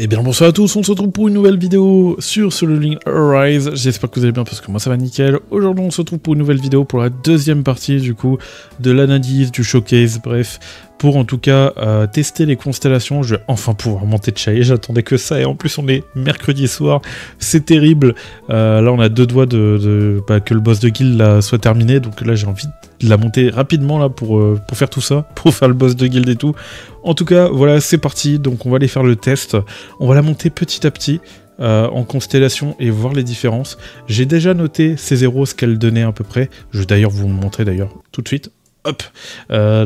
Et bien bonsoir à tous, on se retrouve pour une nouvelle vidéo sur Solo Leveling Arise. J'espère que vous allez bien parce que moi ça va nickel. Aujourd'hui on se retrouve pour une nouvelle vidéo pour la deuxième partie du coup de l'analyse, du showcase, bref. Pour en tout cas tester les constellations, je vais enfin pouvoir monter de Chai. J'attendais que ça et en plus on est mercredi soir, c'est terrible. Là on a deux doigts que le boss de guild là, soit terminé, donc là j'ai envie de la monter rapidement là pour faire tout ça, pour faire le boss de guild et tout. En tout cas voilà c'est parti, donc on va aller faire le test, on va la monter petit à petit. En constellation et voir les différences. J'ai déjà noté ces zéros, ce qu'elle donnait à peu près. Je vais d'ailleurs vous le montrer d'ailleurs tout de suite. Hop,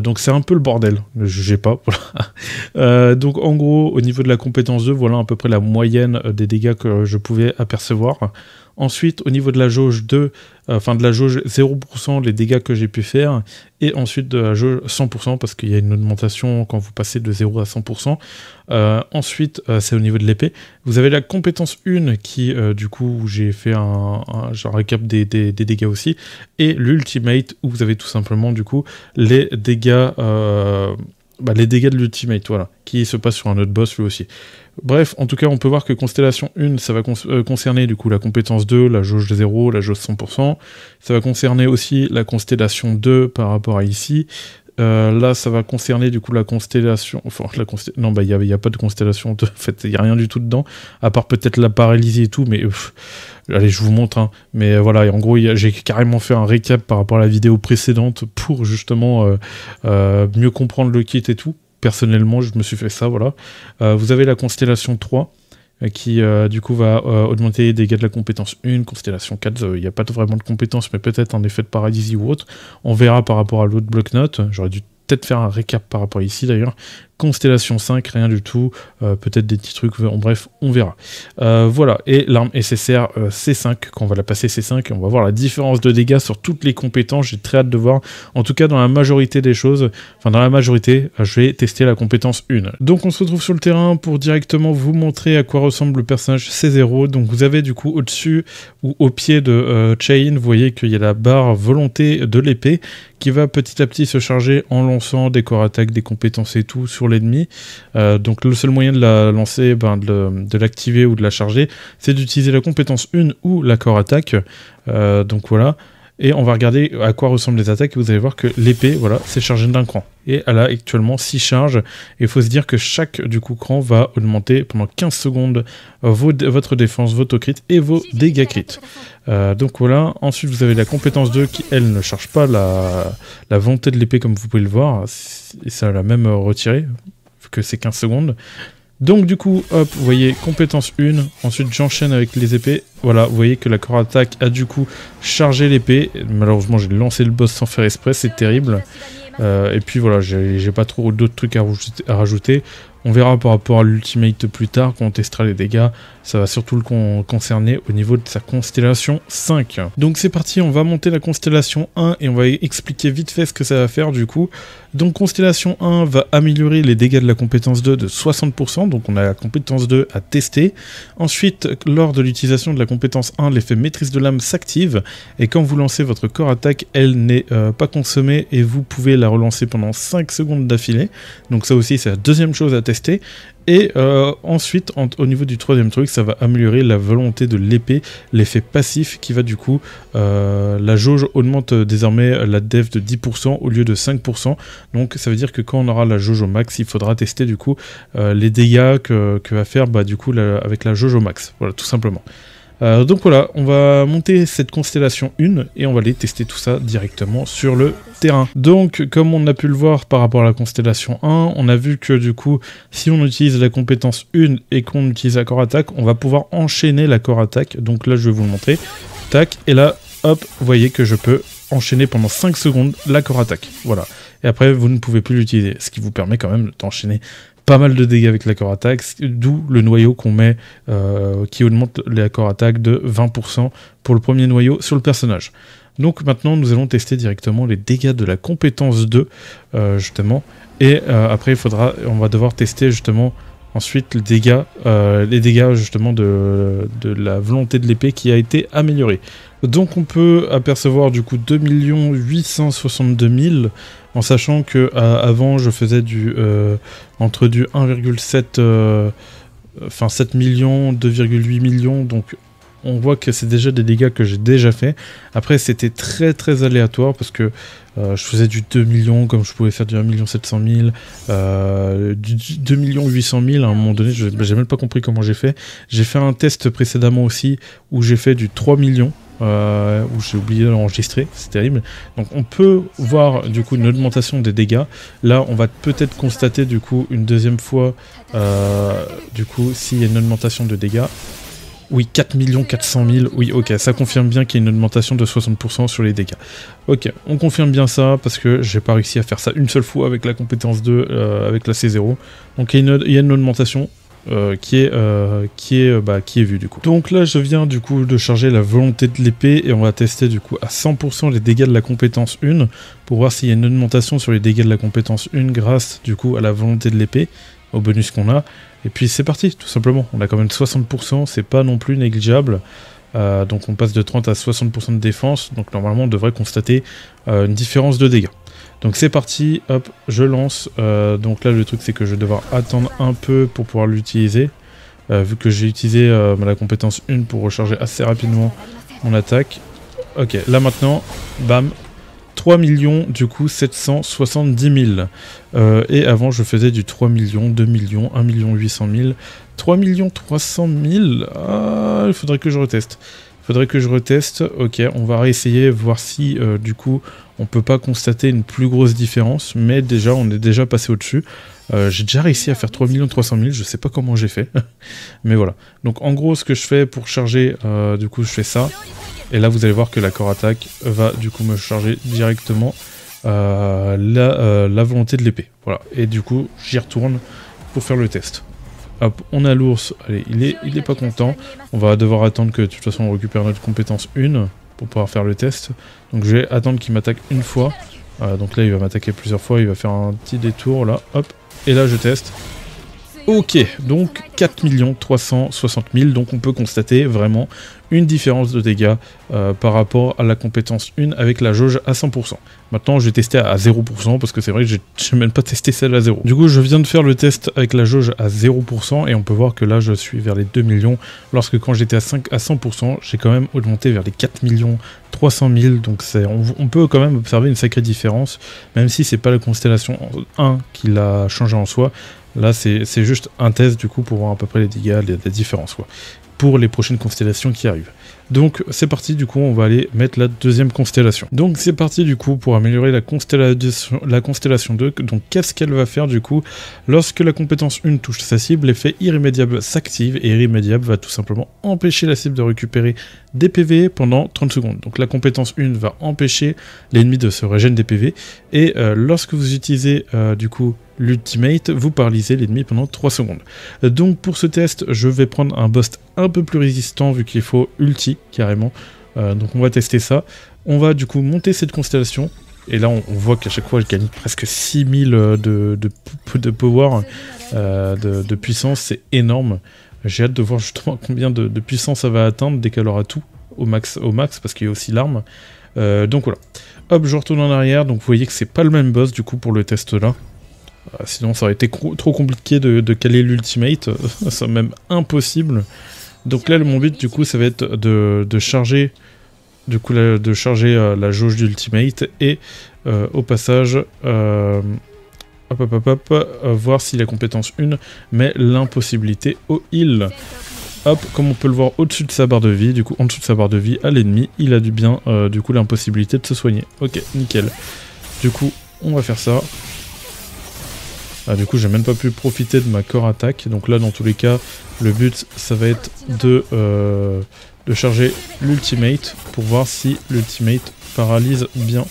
donc c'est un peu le bordel, ne jugez pas, voilà. Donc en gros, au niveau de la compétence 2, voilà à peu près la moyenne des dégâts que je pouvais apercevoir. Ensuite, au niveau de la jauge 2, enfin de la jauge 0%, les dégâts que j'ai pu faire, et ensuite de la jauge 100%, parce qu'il y a une augmentation quand vous passez de 0 à 100%. Ensuite, c'est au niveau de l'épée. Vous avez la compétence 1 qui, du coup, j'ai fait un récap des dégâts aussi, et l'ultimate, où vous avez tout simplement, du coup, les dégâts... les dégâts de l'ultimate, voilà, qui se passe sur un autre boss lui aussi. Bref, en tout cas, on peut voir que Constellation 1, ça va concerner du coup la compétence 2, la jauge 0, la jauge 100%. Ça va concerner aussi la Constellation 2 par rapport à ici. Là, ça va concerner du coup la constellation... Enfin, non, bah, il n'y a pas de constellation 2, en fait, il n'y a rien du tout dedans, à part peut-être la paralysie et tout, mais... allez, je vous montre, hein. Mais voilà, en gros, j'ai carrément fait un récap par rapport à la vidéo précédente pour justement mieux comprendre le kit et tout. Personnellement, je me suis fait ça, voilà. Vous avez la constellation 3, qui du coup va augmenter les dégâts de la compétence 1, constellation 4, il n'y a pas vraiment de compétence, mais peut-être un effet de paralysie ou autre. On verra par rapport à l'autre bloc-notes, j'aurais dû peut-être faire un récap par rapport à ici d'ailleurs. Constellation 5, rien du tout, peut-être des petits trucs, en bref, on verra. Voilà, et l'arme SSR C5, quand on va la passer C5, on va voir la différence de dégâts sur toutes les compétences, j'ai très hâte de voir. En tout cas, dans la majorité des choses, enfin dans la majorité, je vais tester la compétence 1. Donc on se retrouve sur le terrain pour directement vous montrer à quoi ressemble le personnage C0. Donc vous avez du coup au-dessus ou au pied de Chain, vous voyez qu'il y a la barre volonté de l'épée, qui va petit à petit se charger en lançant des corps attaques, des compétences et tout sur l'ennemi. Donc le seul moyen de la lancer, de l'activer ou de la charger, c'est d'utiliser la compétence 1 ou la corps attaque. Donc voilà. Et on va regarder à quoi ressemblent les attaques et vous allez voir que l'épée, voilà, c'est chargé d'un cran. Et elle a actuellement 6 charges. Et il faut se dire que chaque du coup cran va augmenter pendant 15 secondes votre défense, votre crit et vos dégâts crit. Donc voilà, ensuite vous avez la compétence 2 qui elle ne charge pas la volonté de l'épée comme vous pouvez le voir. Et ça l'a même retiré, vu que c'est 15 secondes. Donc du coup, hop, vous voyez, compétence 1, ensuite j'enchaîne avec les épées. Voilà, vous voyez que la corps attaque a du coup chargé l'épée. Malheureusement, j'ai lancé le boss sans faire exprès, c'est terrible. Et puis voilà, j'ai pas trop d'autres trucs à rajouter. On verra par rapport à l'ultimate plus tard, quand on testera les dégâts. Ça va surtout le concerner au niveau de sa constellation 5. Donc c'est parti, on va monter la constellation 1 et on va expliquer vite fait ce que ça va faire du coup. Donc constellation 1 va améliorer les dégâts de la compétence 2 de 60%, donc on a la compétence 2 à tester. Ensuite, lors de l'utilisation de la compétence 1, l'effet maîtrise de l'âme s'active, et quand vous lancez votre corps attaque, elle n'est pas consommée et vous pouvez la relancer pendant 5 secondes d'affilée. Donc ça aussi c'est la deuxième chose à tester. Et ensuite, au niveau du troisième truc, ça va améliorer la volonté de l'épée, l'effet passif qui va du coup, la jauge augmente désormais la def de 10% au lieu de 5%. Donc ça veut dire que quand on aura la jauge au max, il faudra tester du coup les dégâts que va faire du coup avec la jauge au max. Voilà, tout simplement. Donc voilà, on va monter cette constellation 1 et on va aller tester tout ça directement sur le terrain. Donc comme on a pu le voir par rapport à la constellation 1, on a vu que du coup si on utilise la compétence 1 et qu'on utilise la corps attaque, on va pouvoir enchaîner la corps attaque. Donc là je vais vous le montrer, tac, et là hop, vous voyez que je peux enchaîner pendant 5 secondes la corps attaque, voilà. Et après vous ne pouvez plus l'utiliser, ce qui vous permet quand même d'enchaîner pas mal de dégâts avec la corps attaque, d'où le noyau qu'on met qui augmente la corps attaque de 20% pour le premier noyau sur le personnage. Donc maintenant nous allons tester directement les dégâts de la compétence 2 justement, et après on va devoir tester justement ensuite les dégâts justement de la volonté de l'épée qui a été améliorée. Donc on peut apercevoir du coup 2 862 000, en sachant que avant je faisais entre du 1,7 enfin 7 millions, 2,8 millions, donc on voit que c'est déjà des dégâts que j'ai déjà fait. Après c'était très aléatoire parce que je faisais du 2 millions comme je pouvais faire du 1 700 000, du 2 800 000 à un moment donné, j'ai même pas compris comment j'ai fait. J'ai fait un test précédemment aussi où j'ai fait du 3 millions. Où j'ai oublié d'enregistrer, c'est terrible. Donc on peut voir du coup une augmentation des dégâts. Là on va peut-être constater du coup une deuxième fois du coup s'il y a une augmentation de dégâts. Oui, 4 400 000, oui ok, ça confirme bien qu'il y a une augmentation de 60% sur les dégâts. Ok, on confirme bien ça parce que j'ai pas réussi à faire ça une seule fois avec la compétence 2, avec la C0. Donc il y a une augmentation. Qui est vue du coup. Donc là je viens du coup de charger la volonté de l'épée et on va tester du coup à 100% les dégâts de la compétence 1 pour voir s'il y a une augmentation sur les dégâts de la compétence 1 grâce du coup à la volonté de l'épée, au bonus qu'on a. Et puis c'est parti tout simplement, on a quand même 60%, c'est pas non plus négligeable. Donc on passe de 30 à 60% de défense, donc normalement on devrait constater une différence de dégâts. Donc c'est parti, hop, je lance. Donc là le truc c'est que je vais devoir attendre un peu pour pouvoir l'utiliser. Vu que j'ai utilisé la compétence 1 pour recharger assez rapidement mon attaque. Ok, là maintenant, bam, 3 millions, du coup 770 000. Et avant je faisais du 3 millions, 2 millions, 1 800 000, 3 300 000. Ah, il faudrait que je reteste. Ok, on va réessayer, voir si du coup on peut pas constater une plus grosse différence, mais déjà on est déjà passé au-dessus. J'ai déjà réussi à faire 3 300 000, je sais pas comment j'ai fait, mais voilà. Donc en gros ce que je fais pour charger, du coup je fais ça, et là vous allez voir que la core attaque va du coup me charger directement la volonté de l'épée. Voilà, et du coup j'y retourne pour faire le test. Hop, on a l'ours, allez, il est pas content. On va devoir attendre que de toute façon on récupère notre compétence 1 pour pouvoir faire le test. Donc je vais attendre qu'il m'attaque une fois. Donc là il va m'attaquer plusieurs fois, il va faire un petit détour là, hop, et là je teste. Ok, donc 4 360 000, donc on peut constater vraiment une différence de dégâts par rapport à la compétence 1 avec la jauge à 100%. Maintenant je vais tester à 0% parce que c'est vrai que j'ai même pas testé celle à 0. Du coup je viens de faire le test avec la jauge à 0% et on peut voir que là je suis vers les 2 millions, lorsque quand j'étais à 100% j'ai quand même augmenté vers les 4 300 000, donc on peut quand même observer une sacrée différence, même si c'est pas la constellation 1 qui l'a changé en soi. Là, c'est juste un test, du coup, pour voir à peu près les dégâts, les différences, quoi, pour les prochaines constellations qui arrivent. Donc, c'est parti, du coup, on va aller mettre la deuxième constellation. Donc, c'est parti, du coup, pour améliorer la constellation 2. Donc, qu'est-ce qu'elle va faire, du coup, lorsque la compétence 1 touche sa cible, l'effet irrémédiable s'active, et irrémédiable va tout simplement empêcher la cible de récupérer des PV pendant 30 secondes. Donc, la compétence 1 va empêcher l'ennemi de se régénérer des PV, et lorsque vous utilisez, du coup, l'ultimate, vous paralysez l'ennemi pendant 3 secondes. Donc pour ce test, je vais prendre un boss un peu plus résistant vu qu'il faut ulti carrément. Donc on va tester ça. On va du coup monter cette constellation. Et là on voit qu'à chaque fois je gagne presque 6000 de power, de puissance, c'est énorme. J'ai hâte de voir justement combien de puissance ça va atteindre dès qu'elle aura tout au max parce qu'il y a aussi l'arme. Donc voilà. Hop, je retourne en arrière. Donc vous voyez que c'est pas le même boss du coup pour le test là. Sinon ça aurait été trop compliqué de caler l'ultimate, c'est même impossible. Donc là mon but du coup ça va être de charger la jauge d'ultimate et au passage voir si la compétence 1 met l'impossibilité au heal. Hop, comme on peut le voir au-dessus de sa barre de vie, du coup en dessous de sa barre de vie à l'ennemi, il a bien du coup l'impossibilité de se soigner. Ok, nickel. Du coup on va faire ça. Du coup j'ai même pas pu profiter de ma core attaque, donc là dans tous les cas le but ça va être de charger l'ultimate pour voir si l'ultimate paralyse bien.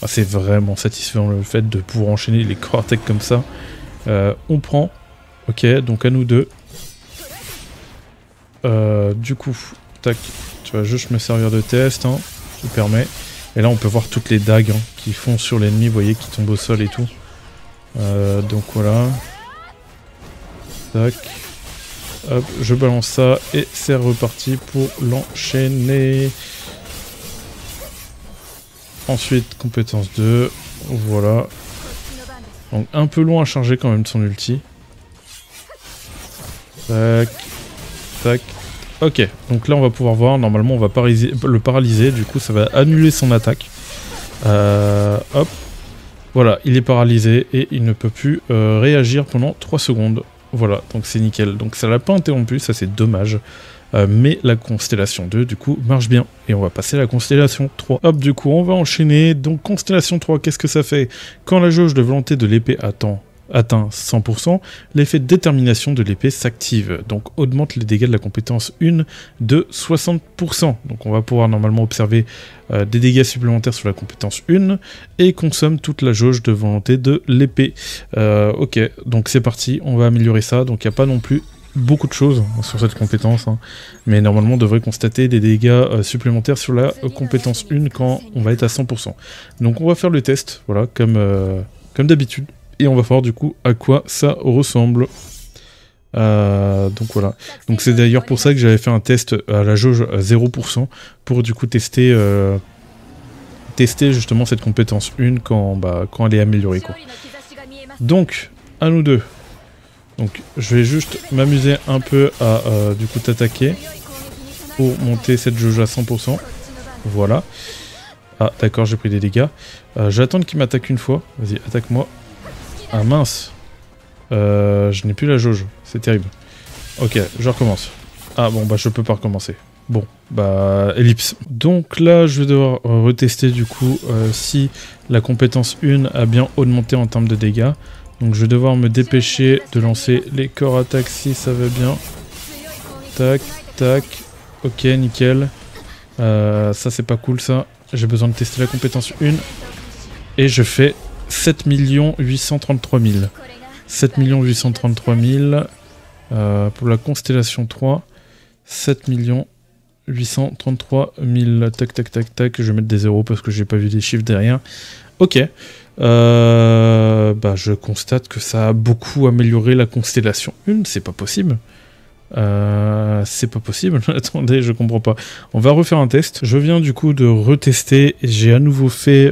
C'est vraiment satisfaisant le fait de pouvoir enchaîner les core attaques comme ça. On prend, ok, donc à nous deux. Du coup, tac, tu vas juste me servir de test, hein, je te permets. Et là on peut voir toutes les dagues qui font sur l'ennemi, vous voyez, qui tombent au sol et tout. Donc voilà. Tac. Hop, je balance ça et c'est reparti pour l'enchaîner. Ensuite, compétence 2. Voilà. Donc un peu loin à charger quand même son ulti. Tac, tac. Ok, donc là on va pouvoir voir, normalement on va le paralyser, du coup ça va annuler son attaque. Hop. Voilà, il est paralysé et il ne peut plus réagir pendant 3 secondes. Voilà, donc c'est nickel. Donc ça l'a pas interrompu, ça c'est dommage. Mais la constellation 2 du coup marche bien. Et on va passer à la constellation 3. Hop, du coup on va enchaîner. Donc constellation 3, qu'est-ce que ça fait? Quand la jauge de volonté de l'épée atteint 100%, l'effet de détermination de l'épée s'active, donc augmente les dégâts de la compétence 1 de 60%. Donc on va pouvoir normalement observer des dégâts supplémentaires sur la compétence 1 et consomme toute la jauge de volonté de l'épée. Ok, donc c'est parti, on va améliorer ça, donc il n'y a pas non plus beaucoup de choses sur cette compétence, hein. Mais normalement on devrait constater des dégâts supplémentaires sur la compétence 1 quand on va être à 100%. Donc on va faire le test, voilà, comme d'habitude. Et on va voir du coup à quoi ça ressemble. Donc voilà. Donc c'est d'ailleurs pour ça que j'avais fait un test à la jauge à 0% pour du coup tester justement cette compétence 1 quand elle est améliorée, quoi. Donc à nous deux. Donc je vais juste m'amuser un peu à du coup t'attaquer pour monter cette jauge à 100%. Voilà. Ah d'accord, j'ai pris des dégâts. J'attends qu'il m'attaque une fois. Vas-y, attaque-moi. Ah mince, je n'ai plus la jauge, c'est terrible. Ok, je recommence. Ah bon, bah je peux pas recommencer. Bon, bah ellipse. Donc là, je vais devoir retester du coup si la compétence 1 a bien augmenté en termes de dégâts. Donc je vais devoir me dépêcher de lancer les corps attaques si ça va bien. Tac, tac. Ok, nickel. Ça c'est pas cool ça. J'ai besoin de tester la compétence 1. Et je fais 7 833 000. 7 833 000 pour la constellation 3. 7 833 000. Tac, tac, tac, tac. Je vais mettre des zéros parce que j'ai pas vu les chiffres derrière. Ok. Je constate que ça a beaucoup amélioré la constellation 1. C'est pas possible. C'est pas possible, attendez, je comprends pas. On va refaire un test. Je viens du coup de retester, j'ai à nouveau fait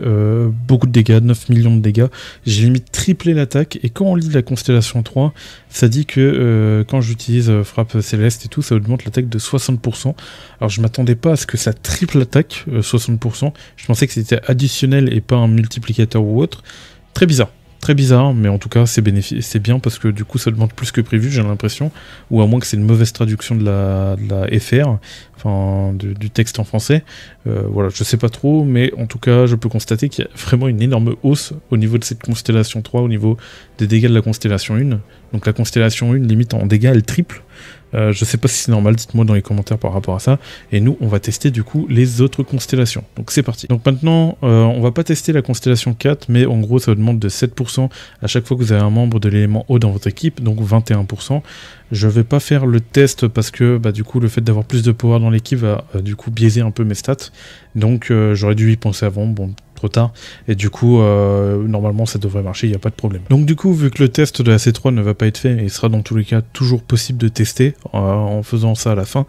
beaucoup de dégâts, 9 millions de dégâts. J'ai limite triplé l'attaque, et quand on lit la constellation 3, ça dit que quand j'utilise frappe céleste et tout, ça augmente l'attaque de 60%. Alors je m'attendais pas à ce que ça triple l'attaque, 60%. Je pensais que c'était additionnel et pas un multiplicateur ou autre. Très bizarre. Très bizarre, mais en tout cas c'est bien parce que du coup ça demande plus que prévu, j'ai l'impression, ou à moins que c'est une mauvaise traduction de la FR, enfin du texte en français. Voilà, je sais pas trop, mais en tout cas je peux constater qu'il y a vraiment une énorme hausse au niveau de cette constellation 3, au niveau des dégâts de la constellation 1. Donc la constellation 1 limite en dégâts elle triple. Je sais pas si c'est normal, dites-moi dans les commentaires par rapport à ça. Et nous, on va tester du coup les autres constellations. Donc c'est parti. Donc maintenant, on va pas tester la constellation 4, mais en gros ça demande de 7% à chaque fois que vous avez un membre de l'élément eau dans votre équipe, donc 21%. Je vais pas faire le test parce que du coup le fait d'avoir plus de power dans l'équipe va du coup biaiser un peu mes stats. Donc j'aurais dû y penser avant, bon trop tard, et du coup normalement ça devrait marcher, il n'y a pas de problème. Donc du coup vu que le test de la C3 ne va pas être fait, et il sera dans tous les cas toujours possible de tester en faisant ça à la fin,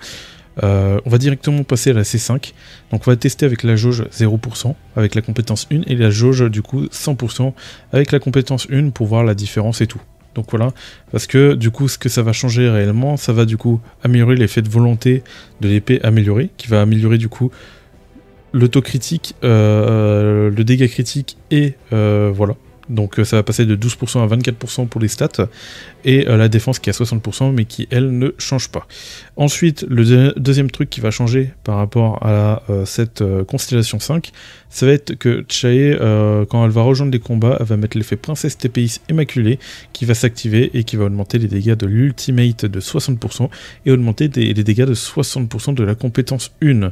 on va directement passer à la C5. Donc on va tester avec la jauge 0% avec la compétence 1 et la jauge du coup 100% avec la compétence 1 pour voir la différence et tout. Donc voilà, parce que du coup ce que ça va changer réellement, ça va du coup améliorer l'effet de volonté de l'épée améliorée, qui va améliorer du coup l'autocritique, le dégât critique et voilà. Donc ça va passer de 12% à 24% pour les stats, et la défense qui est à 60%, mais qui, elle, ne change pas. Ensuite, le deuxième truc qui va changer par rapport à cette constellation 5, ça va être que Chae, quand elle va rejoindre les combats, elle va mettre l'effet Princesse TPIS Immaculée, qui va s'activer et qui va augmenter les dégâts de l'ultimate de 60%, et augmenter les dégâts de 60% de la compétence 1.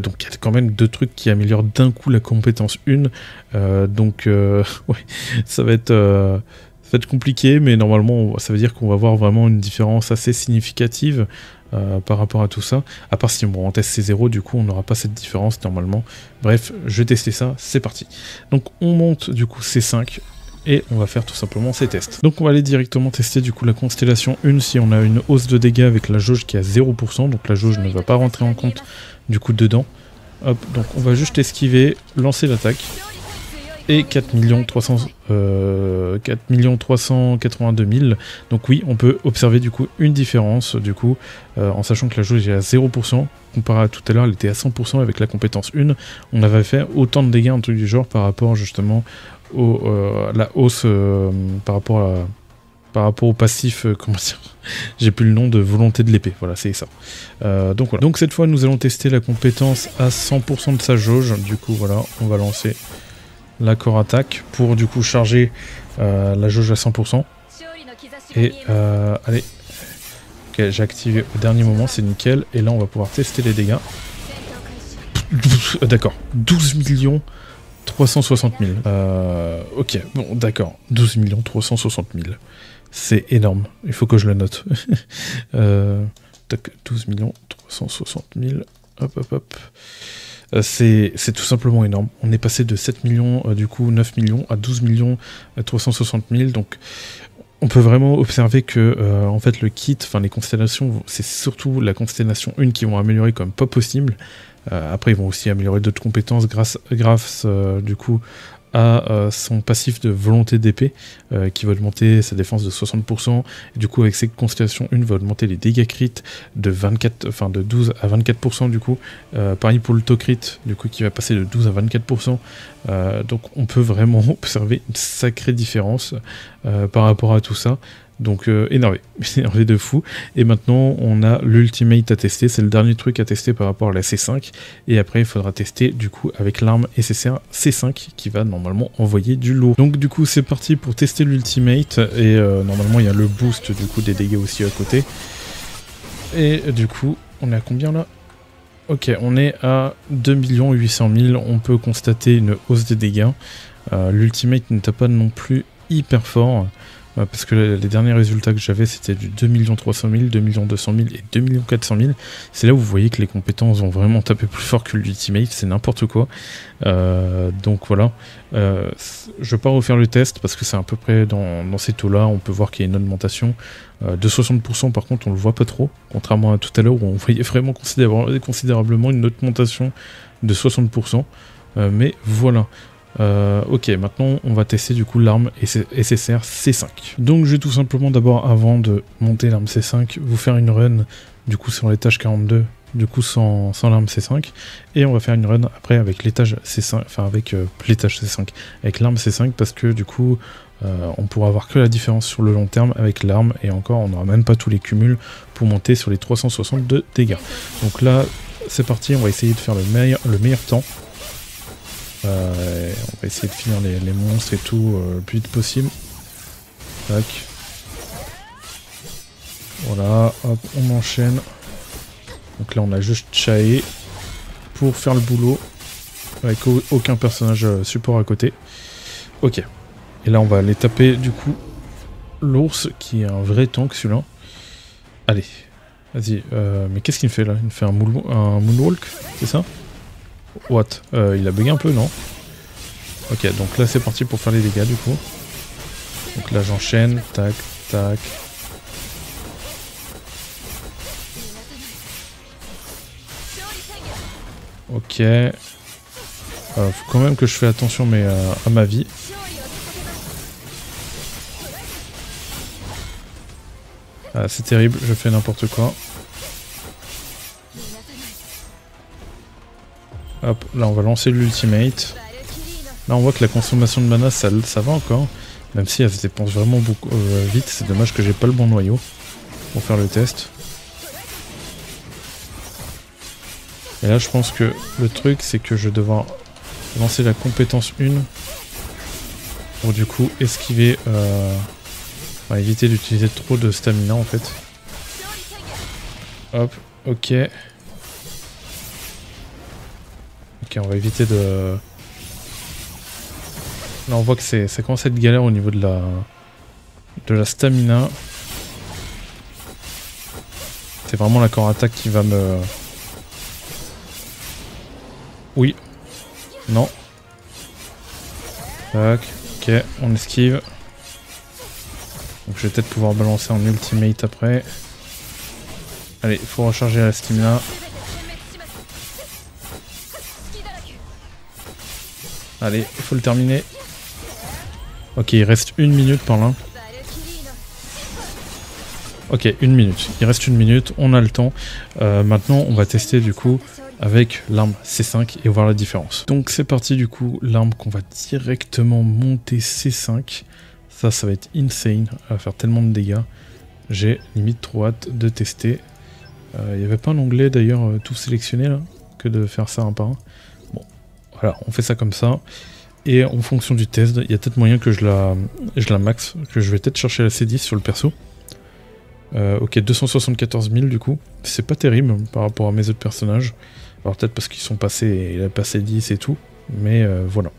Donc il y a quand même deux trucs qui améliorent d'un coup la compétence 1, ouais, ça va être compliqué, mais normalement ça veut dire qu'on va voir vraiment une différence assez significative par rapport à tout ça. À part si on teste C0, du coup on n'aura pas cette différence normalement. Bref, je vais tester ça, c'est parti. Donc on monte du coup C5 et on va faire tout simplement ces tests. Donc on va aller directement tester du coup la constellation 1 si on a une hausse de dégâts avec la jauge qui est à 0%, donc la jauge ne va pas rentrer en compte du coup dedans. Hop, donc on va juste esquiver, lancer l'attaque. et 4 382 000. Donc oui, on peut observer du coup une différence, du coup, en sachant que la jauge est à 0%, comparé à tout à l'heure, elle était à 100% avec la compétence 1. On avait fait autant de dégâts, un truc du genre, par rapport justement à la hausse, par rapport au passif, comment dire, j'ai plus le nom, de volonté de l'épée, voilà, c'est ça. Donc voilà. Donc cette fois, nous allons tester la compétence à 100% de sa jauge. Du coup, voilà, on va lancer l'accord attaque pour du coup charger la jauge à 100%. Et allez, ok, j'ai activé au dernier moment, c'est nickel. Et là, on va pouvoir tester les dégâts. D'accord, 12 360 000. Ok, bon, d'accord, 12 360 000. C'est énorme, il faut que je le note. 12 360 000, hop hop hop. C'est tout simplement énorme. On est passé de 7 millions, du coup 9 millions, à 12 360 000. Donc on peut vraiment observer que en fait le kit, enfin les constellations, c'est surtout la constellation 1 qui vont améliorer comme pas possible. Après ils vont aussi améliorer d'autres compétences grâce du coup à son passif de volonté d'épée qui va augmenter sa défense de 60%, et du coup avec cette constellation 1 va augmenter les dégâts crit de 12 à 24% du coup. Pareil pour le taux crit du coup qui va passer de 12 à 24%. Donc on peut vraiment observer une sacrée différence par rapport à tout ça. Donc énervé de fou. Et maintenant on a l'ultimate à tester, c'est le dernier truc à tester par rapport à la C5. Et après il faudra tester du coup avec l'arme SSR C5 qui va normalement envoyer du lourd. Donc du coup c'est parti pour tester l'ultimate. Et normalement il y a le boost du coup des dégâts aussi à côté. Et du coup on est à combien là? Ok, on est à 2 800 000. On peut constater une hausse des dégâts. L'ultimate n'était pas non plus hyper fort. Parce que les derniers résultats que j'avais c'était du 2 300 000, 2 200 000 et 2 400 000. C'est là où vous voyez que les compétences vont vraiment taper plus fort que l'ultimate, c'est n'importe quoi. Donc voilà, je vais pas refaire le test parce que c'est à peu près dans ces taux là. On peut voir qu'il y a une augmentation de 60%, par contre on le voit pas trop, contrairement à tout à l'heure où on voyait vraiment considérablement une augmentation de 60%. Mais voilà. Ok, maintenant on va tester du coup l'arme SSR C5. Donc je vais tout simplement d'abord, avant de monter l'arme C5, vous faire une run du coup sur l'étage 42, du coup sans l'arme C5, et on va faire une run après avec l'étage C5, enfin avec l'étage C5, avec l'arme C5, parce que du coup on pourra avoir que la différence sur le long terme avec l'arme, et encore on n'aura même pas tous les cumuls pour monter sur les 360 de dégâts. Donc là c'est parti, on va essayer de faire le meilleur temps. On va essayer de finir les monstres et tout le plus vite possible. Tac. Voilà, hop, on enchaîne. Donc là on a juste Chae pour faire le boulot avec aucun personnage support à côté. Ok. Et là on va aller taper du coup l'ours qui est un vrai tank celui-là. Allez, vas-y. Mais qu'est-ce qu'il me fait là? Il me fait un moonwalk, c'est ça? What? Il a bugué un peu, non? Ok, donc là c'est parti pour faire les dégâts du coup. Donc là j'enchaîne, tac, tac. Ok. Faut quand même que je fais attention à ma vie. Ah, c'est terrible, je fais n'importe quoi. Hop, là on va lancer l'ultimate. Là on voit que la consommation de mana ça va encore. Même si elle se dépense vraiment beaucoup vite, c'est dommage que j'ai pas le bon noyau pour faire le test. Et là je pense que le truc c'est que je vais devoir lancer la compétence 1 pour du coup esquiver, éviter d'utiliser trop de stamina en fait. Hop, ok. Ok, on va éviter de... Là on voit que ça commence à être galère au niveau de la stamina. C'est vraiment l'accord attaque qui va me... Oui. Non. Tac. Ok, on esquive. Donc je vais peut-être pouvoir balancer en ultimate après. Allez, il faut recharger la stamina. Allez, il faut le terminer. Ok, il reste 1 minute par là. Ok, 1 minute. Il reste 1 minute, on a le temps. Maintenant, on va tester du coup avec l'arme C5 et voir la différence. Donc c'est parti du coup, l'arme qu'on va directement monter C5. Ça va être insane, elle va faire tellement de dégâts. J'ai limite trop hâte de tester. Il n'y avait pas un onglet d'ailleurs tout sélectionné là, que de faire ça un par un. Bon, voilà, on fait ça comme ça. Et en fonction du test, il y a peut-être moyen que je la max, que je vais peut-être chercher la C10 sur le perso. Ok, 274 000 du coup, c'est pas terrible par rapport à mes autres personnages. Alors peut-être parce qu'ils sont passés, il a passé 10 et tout, mais voilà.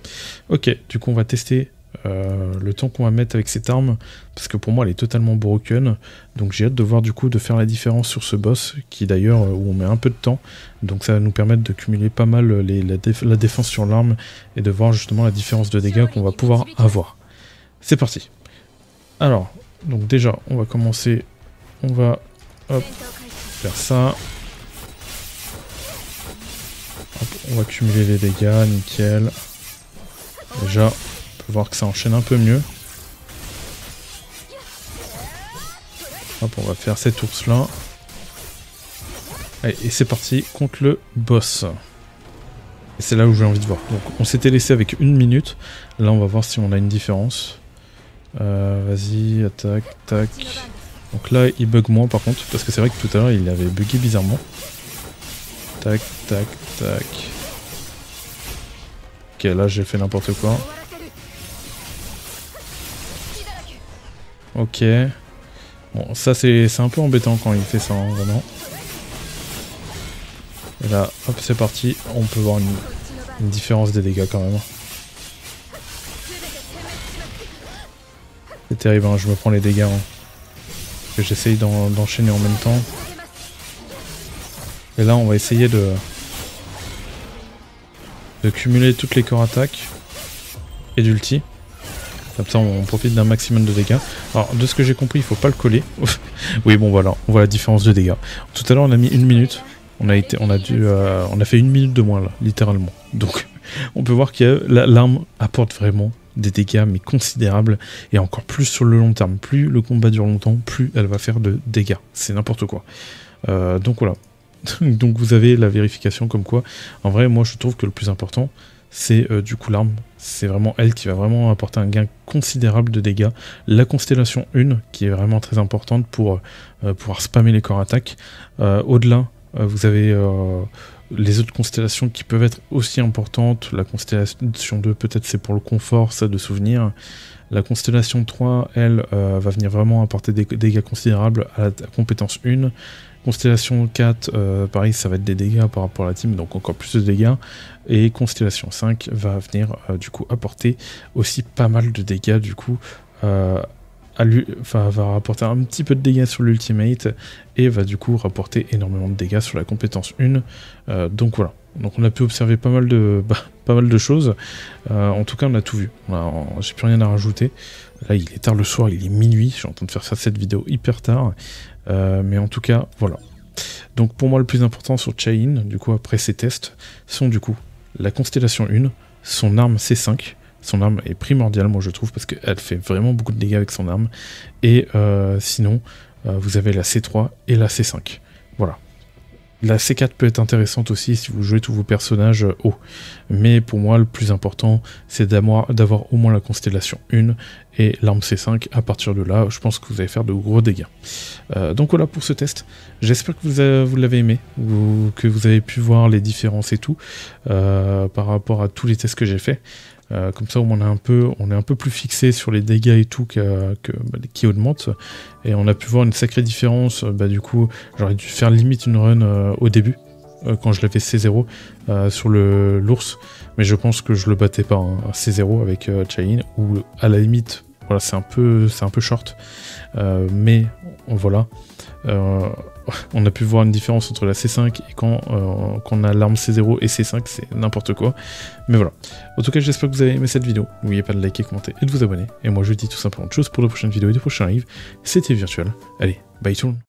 Ok, du coup on va tester le temps qu'on va mettre avec cette arme, parce que pour moi elle est totalement broken, donc j'ai hâte de voir du coup de faire la différence sur ce boss, qui d'ailleurs où on met un peu de temps, donc ça va nous permettre de cumuler pas mal la défense sur l'arme, et de voir justement la différence de dégâts qu'on va pouvoir avoir. C'est parti. Alors, donc déjà on va commencer, on va hop, faire ça. Hop, on va cumuler les dégâts, nickel. Déjà, on peut voir que ça enchaîne un peu mieux. Hop, on va faire cet ours là. Allez, et c'est parti contre le boss. Et c'est là où j'ai envie de voir. Donc on s'était laissé avec 1 minute. Là on va voir si on a une différence. Vas-y, attaque, tac. Donc là il bug moins par contre, parce que c'est vrai que tout à l'heure il avait bugué bizarrement. Tac, tac, tac. Ok, là j'ai fait n'importe quoi. Ok. Bon, ça c'est un peu embêtant quand il fait ça, hein, vraiment. Et là, hop, c'est parti. On peut voir une différence des dégâts quand même. C'est terrible, hein, je me prends les dégâts. Hein. Que j'essaye d'enchaîner en même temps. Et là, on va essayer de cumuler toutes les corps attaques et d'ulti. Comme ça, on profite d'un maximum de dégâts. Alors, de ce que j'ai compris, il faut pas le coller. Oui, bon, voilà, on voit la différence de dégâts. Tout à l'heure, on a mis 1 minute. On a fait 1 minute de moins, là, littéralement. Donc, on peut voir que l'arme apporte vraiment des dégâts, mais considérables. Et encore plus sur le long terme. Plus le combat dure longtemps, plus elle va faire de dégâts. C'est n'importe quoi. Donc, voilà. Donc vous avez la vérification comme quoi, en vrai moi je trouve que le plus important c'est du coup l'arme, c'est vraiment elle qui va vraiment apporter un gain considérable de dégâts. La constellation 1 qui est vraiment très importante pour pouvoir spammer les corps attaques. Au-delà vous avez les autres constellations qui peuvent être aussi importantes. La constellation 2 peut-être c'est pour le confort, ça de souvenir. La constellation 3 elle va venir vraiment apporter des dégâts considérables à la compétence 1. Constellation 4, pareil, ça va être des dégâts par rapport à la team, donc encore plus de dégâts. Et Constellation 5 va venir du coup apporter aussi pas mal de dégâts du coup. Va rapporter un petit peu de dégâts sur l'ultimate et va du coup rapporter énormément de dégâts sur la compétence 1. Donc voilà. Donc on a pu observer pas mal de choses. En tout cas on a tout vu. J'ai plus rien à rajouter. Là il est tard le soir, il est minuit. Je suis en train de faire cette vidéo hyper tard. Mais en tout cas voilà. Donc pour moi le plus important sur Chain, du coup après ces tests, sont du coup la constellation 1, son arme C5. Son arme est primordiale moi je trouve parce qu'elle fait vraiment beaucoup de dégâts avec son arme. Et sinon vous avez la C3 et la C5. Voilà. La C4 peut être intéressante aussi si vous jouez tous vos personnages hauts. Mais pour moi, le plus important, c'est d'avoir au moins la constellation 1 et l'arme C5. À partir de là, je pense que vous allez faire de gros dégâts. Donc voilà pour ce test. J'espère que vous l'avez aimé, ou que vous avez pu voir les différences et tout, par rapport à tous les tests que j'ai fait. Comme ça, on est un peu plus fixé sur les dégâts et tout qui augmentent. Et on a pu voir une sacrée différence. Du coup, j'aurais dû faire limite une run au début, quand je l'avais C0 sur l'ours. Mais je pense que je le battais pas à C0 avec Chain, ou à la limite, voilà, c'est un peu short. Mais voilà. On a pu voir une différence entre la C5 et quand on a l'arme C0 et C5, c'est n'importe quoi. Mais voilà. En tout cas, j'espère que vous avez aimé cette vidéo. N'oubliez pas de liker, commenter et de vous abonner. Et moi, je vous dis tout simplement de choses pour de prochaines vidéos et de prochains lives. C'était Virtual. Allez, bye tout le monde.